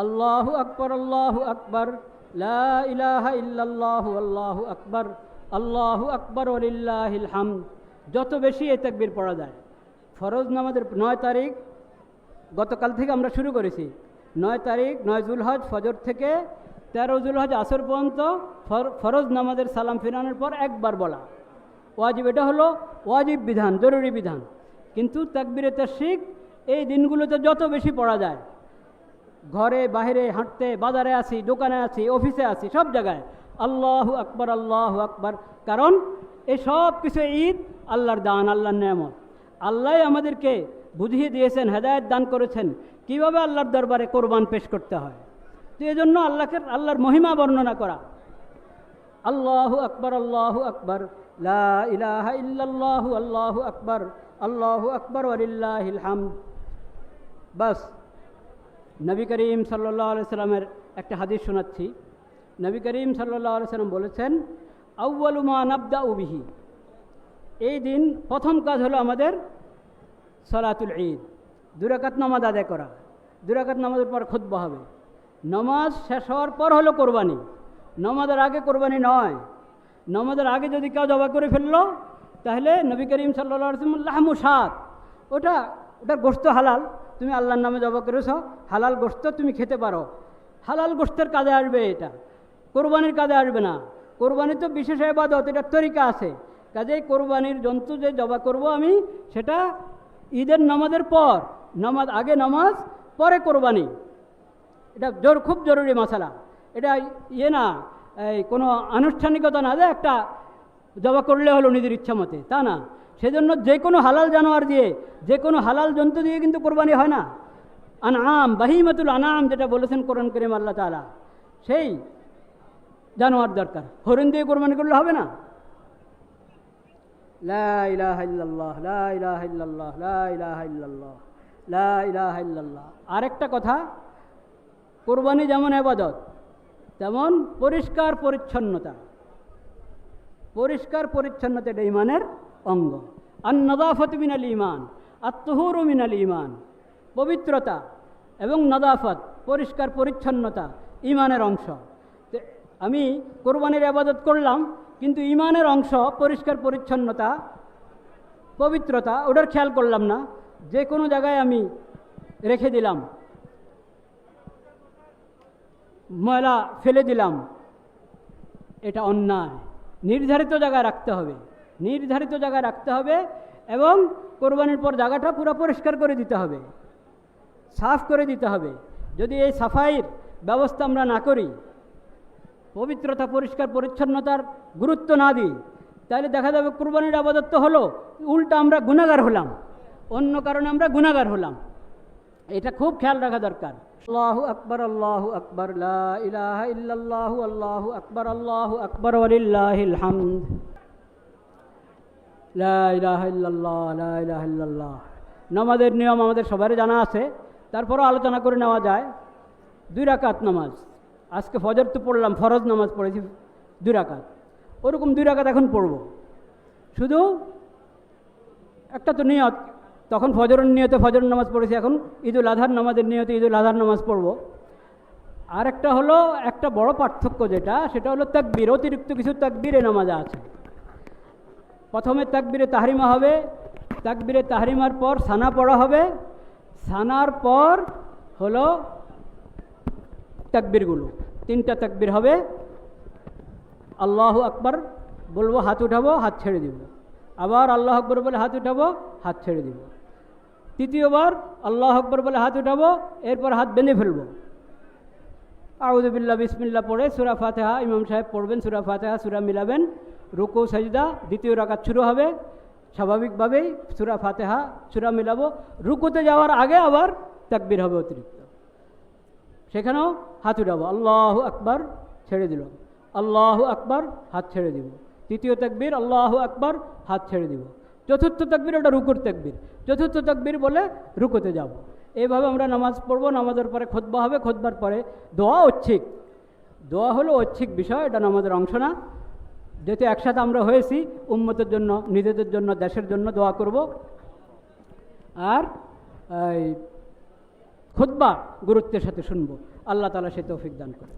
আল্লাহু আকবার, আল্লাহু আকবার, লা ইলাহা ইল্লাল্লাহু, আল্লাহু আকবার, আল্লাহু আকবার ওয়ালিল্লাহিল হামদ। যত বেশি এই তাকবীর পড়া যায়। ফরজ নামাজের 9 তারিখ গতকাল থেকে আমরা শুরু করেছি। 9 তারিখ 9 জুলহজ ফজর থেকে 13 জুলহজ আসর পর্যন্ত ফরজ নামাজের সালাম ফিরানোর পর একবার বলা ওয়াজিব। এটা হলো ওয়াজিব বিধান, জরুরি বিধান। কিন্তু তাকবীরে তাশরিক এই দিনগুলোতে যত বেশি পড়া যায়, ঘরে বাইরে হাঁটতে, বাজারে আছি, দোকানে আছি, অফিসে আছি, সব জায়গায় আল্লাহু আকবার, আল্লাহু আকবার। কারণ এই সব কিছু ঈদ, আল্লাহর দান, আল্লাহর নেয়ামত। আল্লাহ আমাদেরকে বুঝিয়ে দিয়েছেন, হেদায়েত দান করেছেন কিভাবে আল্লাহর দরবারে কোরবান পেশ করতে হয়। তো এই জন্য আল্লাহর মহিমা বর্ণনা করা। আল্লাহু আকবার, আল্লাহু আকবার, লা ইলাহা ইল্লাল্লাহু, আল্লাহু আকবার, আল্লাহু আকবার ওয়ালিল্লাহিল হামদ। বাস। নবী করিম সাল্লাল্লাহু আলাইহি সাল্লামের একটা হাদিস শোনাচ্ছি। নবী করিম সাল্লাল্লাহু আলাইহি সাল্লাম বলেছেন, আউয়ালু মা নাবদাউ বিহি, এই দিন প্রথম কাজ হলো আমাদের সালাতুল ঈদ, 2 রাকাত নামাজ আদায় করা। 2 রাকাত নামাজের পর খুতবা হবে। নামাজ শেষ হওয়ার পর হলো কোরবানি, নামাজের আগে কোরবানি নয়। নামাজের আগে যদি কেউ জবাই করে ফেললো তাহলে নবী করিম সাল্লাল্লাহু আলাইহি ওয়াসাল্লাম লাহমু শাত, ওটার গোশত হালাল, তুমি আল্লাহর নামে জবাই করেছ, হালাল গোশত তুমি খেতে পারো। হালাল গোশতের কাজে আসবে, এটা কোরবানির কাজে আসবে না। কোরবানি তো বিশেষ ইবাদত, এটার তরিকা আছে। কাজেই কোরবানির জন্তু যে জবাই করব আমি, সেটা ঈদের নামাজের পর, নামাজ আগে নামাজ, পরে কোরবানি। এটা খুব জরুরি মশালা। এটা না এই কোনো আনুষ্ঠানিকতা না যে একটা জবাই করলে হলো নিজের ইচ্ছা মতে, তা না। সেজন্য যে কোনো হালাল জানোয়ার দিয়ে, যে কোনো হালাল জন্তু দিয়ে কিন্তু কোরবানি হয় না। আনআম, বাহিমাতুল আনাম যেটা বলেছেন কোরআন কারীম আল্লাহ তাআলা, সেই জানোয়ার দরকার। হরিণ দিয়ে কোরবানি করলে হবে না। লা ইলাহা ইল্লাল্লাহ, লা ইলাহা ইল্লাল্লাহ, লা ইলাহা ইল্লাল্লাহ, লা ইলাহা ইল্লাল্লাহ। আরেকটা কথা, কোরবানি যেমন ইবাদত তেমন পরিষ্কার পরিচ্ছন্নতা। পরিষ্কার পরিচ্ছন্নতা এটা ঈমানের অঙ্গ। আন-নাযাফাতু মিনাল ঈমান, আত-তুহুরু মিনাল ঈমান। পবিত্রতা এবং নাযাফাত, পরিষ্কার পরিচ্ছন্নতা ঈমানের অংশ। আমি কোরবানির ইবাদত করলাম, কিন্তু ঈমানের অংশ পরিষ্কার পরিচ্ছন্নতা, পবিত্রতা, ওটার খেয়াল করলাম না। যে কোনো জায়গায় আমি রেখে দিলাম, ময়লা ফেলে দিলাম, এটা অন্যায়। নির্ধারিত জায়গায় রাখতে হবে, নির্ধারিত জায়গায় রাখতে হবে এবং কোরবানির পর জায়গাটা পুরো পরিষ্কার করে দিতে হবে, সাফ করে দিতে হবে। যদি এই সাফাইয়ের ব্যবস্থা আমরা না করি, পবিত্রতা, পরিষ্কার পরিচ্ছন্নতার গুরুত্ব না দিই, তাহলে দেখা যাবে কোরবানির ইবাদত তো হলো, উল্টা আমরা গুনাহগার হলাম, অন্য কারণে আমরা গুনাহগার হলাম। এটা খুব খেয়াল রাখা দরকার। আল্লাহু আকবার, আল্লাহু আকবার, লা ইলাহা ইল্লাল্লাহু, আল্লাহু আকবার, আল্লাহু আকবার ওয়ালিল্লাহিল হামদ। লা ইলাহা ইল্লাল্লাহ, লা ইলাহা ইল্লাল্লাহ। নামাজের নিয়ম আমাদের সবারই জানা আছে, তারপরও আলোচনা করে নেওয়া যায়। 2 রাকাত নামাজ, আজকে ফজর তো পড়লাম, ফরজ নামাজ পড়েছি 2 রাকাত, ওরকম 2 রাকাত এখন পড়ব। শুধু একটা তো নিয়ত, তখন ফজরের নিয়তে ফজর নামাজ পড়েছি, এখন ঈদুল আজহার নামাজের নিয়তে ঈদুল আজহার নামাজ পড়ব। আর একটা হলো, একটা বড় পার্থক্য যেটা, সেটা হলো তাকবীর। অতিরিক্ত কিছু তাকবীরে নামাজে আছে। প্রথমে তাকবীরে তাহরিমা হবে, তাকবীরে তাহরিমার পর সানা পড়া হবে, সানার পর হলো তাকবীরগুলো, 3টা তাকবীর হবে। আল্লাহু আকবার বলবো, হাত উঠাবো, হাত ছেড়ে দিব। আবার আল্লাহ আকবর বলে হাত উঠাবো, হাত ছেড়ে দিব। তৃতীয়বার আল্লাহ আকবর বলে হাত উঠাবো, এরপর হাত বেঁধে ফেলবো। আউযু বিল্লাহ, বিসমিল্লাহ পড়ে সূরা ফাতিহা ইমাম সাহেব পড়বেন, সূরা ফাতিহা সূরা মিলাবেন, রুকু সাজদা, দ্বিতীয় রাকাত শুরু হবে। স্বাভাবিকভাবেই সূরা ফাতিহা সূরা মিলাবো। রুকুতে যাওয়ার আগে আবার তাকবীর হবে অতিরিক্ত, সেখানেও হাত উঠাবো। আল্লাহু আকবার, ছেড়ে দিল, আল্লাহু আকবার, হাত ছেড়ে দিব। তৃতীয় তাকবীর আল্লাহু আকবার, হাত ছেড়ে দিব। চতুর্থ তাকবীর ওটা রুকুর তাকবীর, চতুর্থ তাকবীর বলে রুকুতে যাব। এইভাবে আমরা নামাজ পড়ব। নামাজের পরে খুতবা হবে, খুতবার পরে দোয়া ঐচ্ছিক। দোয়া হলো ঐচ্ছিক বিষয়, এটা নামাজের অংশ না। যেহেতু একসাথে আমরা হয়েছি, উম্মতের জন্য, নিজেদের জন্য, দেশের জন্য দোয়া করব। আর খুতবা গুরুত্বের সাথে শুনবো। আল্লাহ তাআলা সে তৌফিক দান করে।